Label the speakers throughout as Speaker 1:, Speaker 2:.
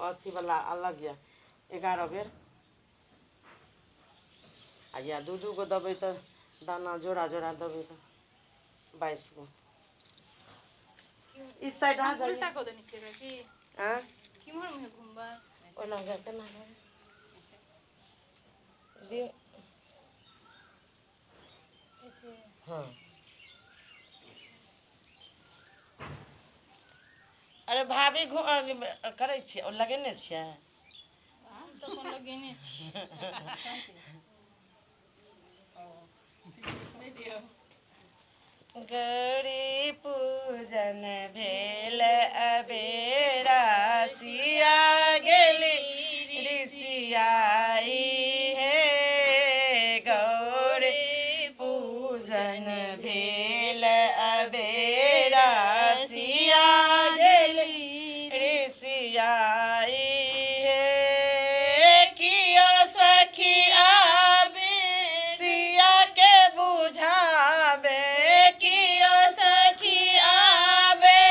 Speaker 1: अथी वाला अलग या 11 बेर आ या दू गो दबै तो दाना जोड़ा जोड़ा दबै तो 22 गो। इस साइड आ जाइए।
Speaker 2: उल्टा को देनी चाहिए कि
Speaker 1: हां
Speaker 2: किमहर में घूमबा
Speaker 1: ओना के केना दियो
Speaker 2: ऐसे।
Speaker 1: हाँ अरे भाभी करै छियै ओ लगेने छियै
Speaker 2: हम तो अपन लगेने छी नहीं दियो
Speaker 1: गौरी पूजन भेल अबेरा सिया गेली ऋषियाई हे गौरी पूजन भेल अबेरा सिया गेली ऋषियाई हे कियो सखी आबे सिया के बुझाबे कियो सखी आबे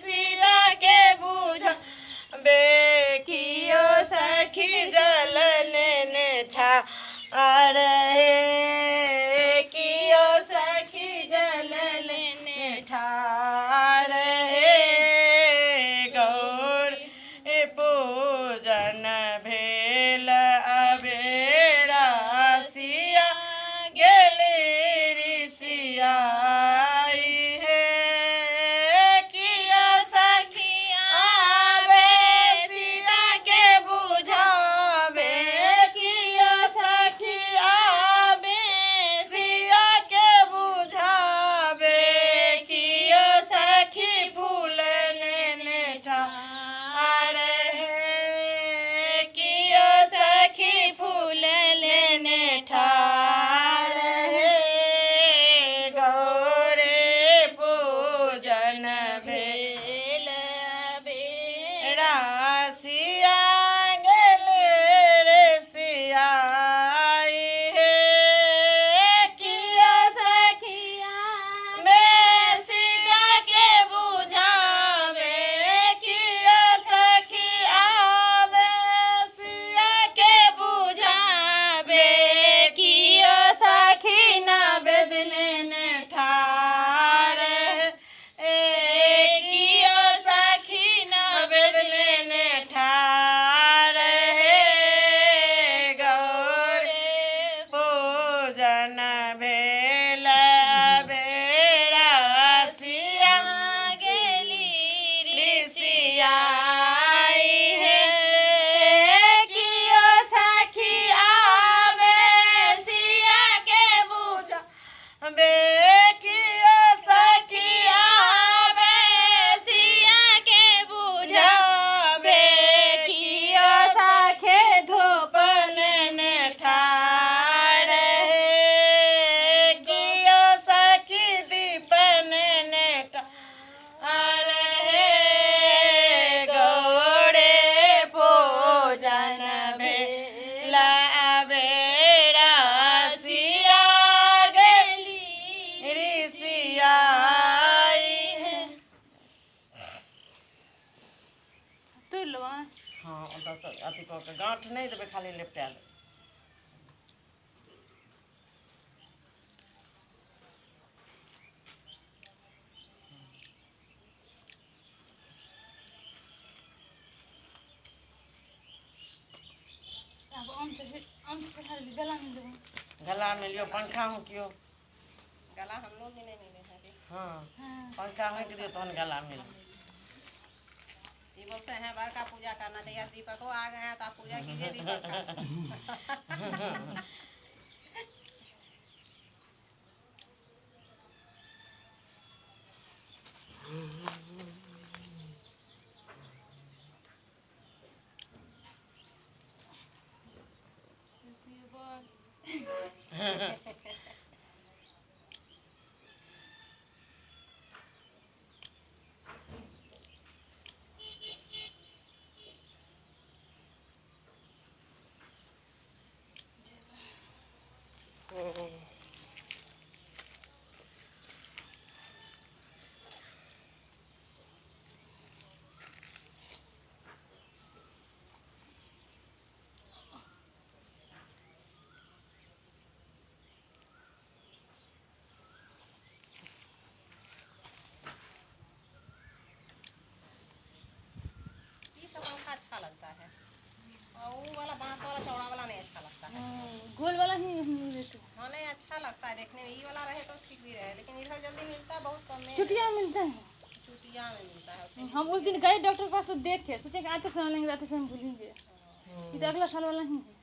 Speaker 1: सीता के बुझाबे कियो सखी जल लेने ठार हे कियो सखी जल लेने ठार हे गौरी पूजन भेल अबेरा सिया गेली ऋषियाई हे किया सखी आबे सीता के बुझाबे किया सखी आबे सिया के बुझाबे किया सखी फूल लेने ठार हे किया सखी फूल लेने ठार हे गौरी पूजन भेल बेरा सिया गेले रे सियाई हे किया सखिया में सीता के बुझावे किया सखी आवे सिया के बुझावे किया सखी ना बेदलेने ठार किया सखी ना बेदलेने ठार हे गौरी पूजन भेल बेरा सिया गेली ऋषियाई हे किया सखी आवे सिया के बुझाबे किया सखी आवे सिया के बुझाबे किया सखे धूप लेने ठार हे किया सखी दीप लेने ठार हे गौरी पूजन भेल बेरा सिया गेली ऋषियाई हे
Speaker 2: तू लवा
Speaker 1: हाँ अथी कऽ के गाँठ नहीं देबै खाली लेपटा लेबै
Speaker 2: अब हम से हर गला में देबो
Speaker 1: गला में लियो पंखा हूँ कियो
Speaker 3: गला हम लोग भी नहीं मिले हैं।
Speaker 1: हाँ
Speaker 2: हां
Speaker 1: पंखा हूँ के दियो तहन गला में
Speaker 3: ये बोलते हैं बड़का पूजा करना चाहिए। अब दीपक को आ गए हैं तो आप पूजा कीजिए दीपक का। वो वाला बांस वाला चौड़ा वाला नहीं अच्छा लगता है।
Speaker 2: गोल वाला ही लेते हैं।
Speaker 3: हाँ नहीं अच्छा लगता है देखने में, ये वाला रहे तो ठीक भी रहे, लेकिन इधर जल्दी मिलता है बहुत कम में।
Speaker 2: चुटिया में मिलता है।
Speaker 3: चुटिया में मिलता है उससे।
Speaker 2: हम उस दिन गए डॉक्टर के पास तो देखे, सोचे कि आते समय लेंगे, आते समय भूलेंगे। ये तो अगला साल वाला ही है।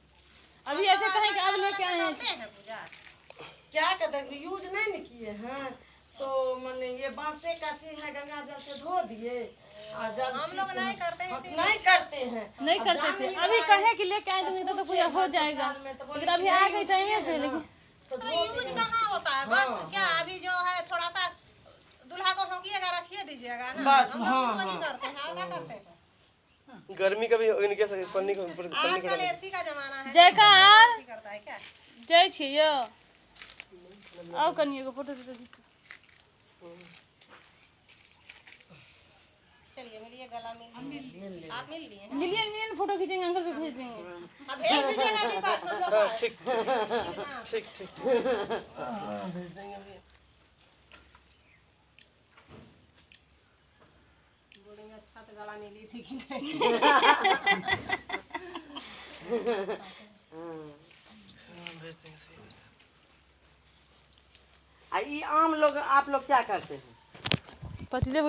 Speaker 2: अभी ऐसे कहें कि अब लेके आए हैं।
Speaker 3: करते हैं पूजा।
Speaker 1: क्या कहते हैं, यूज नहीं न किए हैं तो मैंने ये बांसे का चीज है, गंगा जल से धो दिए और जब
Speaker 3: हम लोग नहीं करते हैं
Speaker 1: हम नहीं करते हैं।
Speaker 2: नहीं करते थे, अभी कहे कि लेके आए तो पूजा हो जाएगा, लेकिन अभी आ गई चाहिए थे। लेकिन
Speaker 3: तो यूज कहाँ होता है, बस क्या अभी जो है थोड़ा सा दूल्हा को ठोकिएगा, रखिए दीजिएगा ना,
Speaker 1: बस,
Speaker 3: हम लोग तो वही करते हैं और क्या करते हैं।
Speaker 4: गर्मी का भी इनके पन्नी को
Speaker 3: आजकल एसी का जमाना है,
Speaker 2: जयकार
Speaker 3: एसी करता है क्या।
Speaker 2: जय छिए आओ कनिए को फोटो दे दी।
Speaker 3: चलिए मिलिए, गला मिल आप मिल लिए हैं।
Speaker 2: मिलियन मिलियन फोटो खींचेंगे, अंकल पे भेज देंगे।
Speaker 3: अब भेज दीजिएगा दीपा फोटो
Speaker 4: हाँ
Speaker 3: पर।
Speaker 4: ठीक ठीक ठीक ठीक भेज देंगे अभी।
Speaker 3: बोलेंगे अच्छा तो गला मिली थी कि नहीं।
Speaker 4: भेज देंगे सही।
Speaker 1: ये आम लोग आप लोग क्या करते हैं?
Speaker 2: पतिदेव